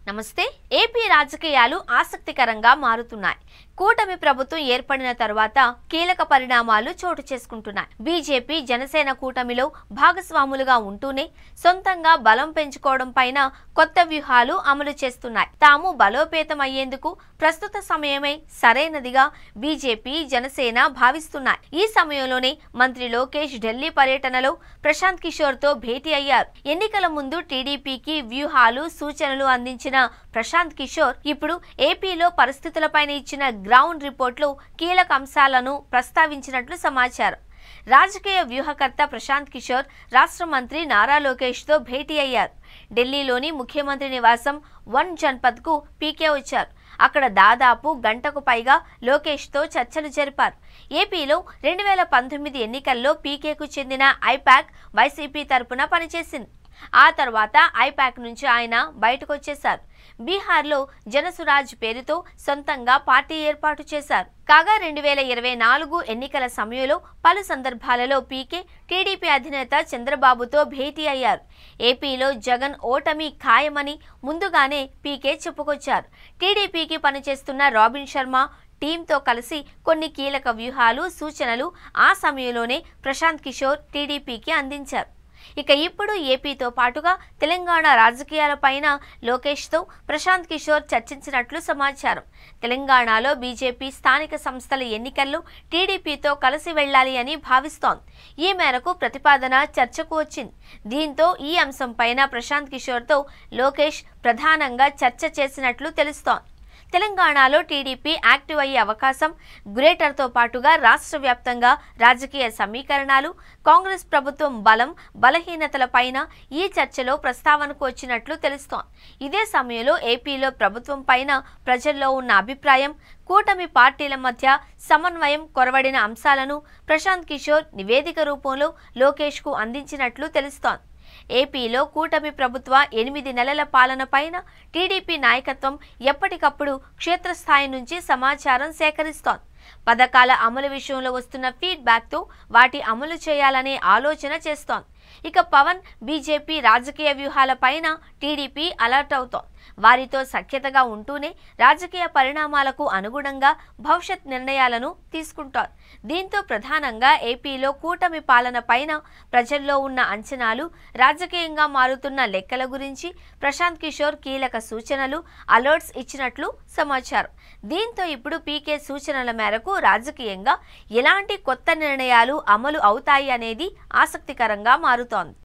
నమస్తే. ఏపీ రాజకీయాలు ఆసక్తికరంగా మారుతున్నాయి. కూటమి ప్రభుత్వం ఏర్పడిన తర్వాత కీలక పరిణామాలు చోటు చేసుకుంటున్నాయి. బీజేపీ జనసేన కూటమిలో భాగస్వాములుగా ఉంటూనే సొంతంగా బలం పెంచుకోవడం పైన కొత్త వ్యూహాలు అమలు చేస్తున్నాయి. తాము బలోపేతం అయ్యేందుకు ప్రస్తుత సమయమే సరైనదిగా బీజేపీ జనసేన భావిస్తున్నాయి. ఈ సమయంలోనే మంత్రి లోకేష్ ఢిల్లీ పర్యటనలో ప్రశాంత్ కిషోర్ తో భేటీ అయ్యారు. ఎన్నికల ముందు టీడీపీకి వ్యూహాలు సూచనలు అందించిన ప్రశాంత్ కిషోర్ ఇప్పుడు ఏపీలో పరిస్థితులపైన ఇచ్చిన గ్రౌండ్ రిపోర్ట్లో కీలక అంశాలను ప్రస్తావించినట్లు సమాచారం. రాజకీయ వ్యూహకర్త ప్రశాంత్ కిషోర్ రాష్ట్ర మంత్రి నారా లోకేష్ తో భేటీ అయ్యారు. ఢిల్లీలోని ముఖ్యమంత్రి నివాసం వన్ జన్పథ్ కు పీకే వచ్చారు. అక్కడ దాదాపు గంటకు పైగా లోకేష్ తో చర్చలు జరిపారు. ఏపీలో 2019 ఎన్నికల్లో పీకేకు చెందిన ఐపాక్ వైసీపీ తరపున పనిచేసింది. ఆ తర్వాత ఐపాక్ నుంచి ఆయన బయటకు వచ్చేశారు. బీహార్లో జనసురాజ్ పేరుతో సొంతంగా పార్టీ ఏర్పాటు చేశారు. కాగా 2024 ఎన్నికల సమయంలో పలు సందర్భాలలో పీకే టీడీపీ అధినేత చంద్రబాబుతో భేటీ అయ్యారు. ఏపీలో జగన్ ఓటమి ఖాయమని ముందుగానే పీకే చెప్పుకొచ్చారు. టీడీపీకి పనిచేస్తున్న రాబిన్ శర్మ టీంతో కలిసి కొన్ని కీలక వ్యూహాలు సూచనలు ఆ సమయంలోనే ప్రశాంత్ కిషోర్ టీడీపీకి అందించారు. ఇక ఇప్పుడు ఏపీతో పాటుగా తెలంగాణ రాజకీయాలపైన లోకేష్తో ప్రశాంత్ కిషోర్ చర్చించినట్లు సమాచారం. తెలంగాణలో బీజేపీ స్థానిక సంస్థల ఎన్నికల్లో టీడీపీతో కలిసి వెళ్లాలి అని భావిస్తోంది. ఈ మేరకు ప్రతిపాదన చర్చకు వచ్చింది. దీంతో ఈ అంశంపైన ప్రశాంత్ కిషోర్తో లోకేష్ ప్రధానంగా చర్చ చేసినట్లు తెలుస్తోంది. తెలంగాణలో టీడీపీ యాక్టివ్ అయ్యే అవకాశం, గ్రేటర్తో పాటుగా రాష్ట్ర వ్యాప్తంగా రాజకీయ సమీకరణాలు, కాంగ్రెస్ ప్రభుత్వం బలం బలహీనతలపైన ఈ చర్చలో ప్రస్తావనకు వచ్చినట్లు తెలుస్తోంది. ఇదే సమయంలో ఏపీలో ప్రభుత్వం పైన ప్రజల్లో ఉన్న అభిప్రాయం, కూటమి పార్టీల మధ్య సమన్వయం కొరవడిన అంశాలను ప్రశాంత్ కిషోర్ నివేదిక రూపంలో లోకేష్ కు అందించినట్లు తెలుస్తోంది. ఏపీలో కూటమి ప్రభుత్వ 8 నెలల పాలన పైన టీడీపీ నాయకత్వం ఎప్పటికప్పుడు క్షేత్రస్థాయి నుంచి సమాచారం సేకరిస్తోంది. పథకాల అమలు విషయంలో వస్తున్న ఫీడ్బ్యాక్తో వాటి అమలు చేయాలనే ఆలోచన చేస్తోంది. ఇక పవన్ బీజేపీ రాజకీయ వ్యూహాల పైన టీడీపీ అలర్ట్ అవుతోంది. వారితో సఖ్యతగా ఉంటూనే రాజకీయ పరిణామాలకు అనుగుణంగా భవిష్యత్ నిర్ణయాలను తీసుకుంటోంది. దీంతో ప్రధానంగా ఏపీలో కూటమి పాలన పైన ప్రజల్లో ఉన్న అంచనాలు, రాజకీయంగా మారుతున్న లెక్కల గురించి ప్రశాంత్ కిషోర్ కీలక సూచనలు, అలర్ట్స్ ఇచ్చినట్లు సమాచారం. దీంతో ఇప్పుడు పీకే సూచనల మేరకు రాజకీయంగా ఎలాంటి కొత్త నిర్ణయాలు అమలు అవుతాయి అనేది ఆసక్తికరంగా మారుతోంది.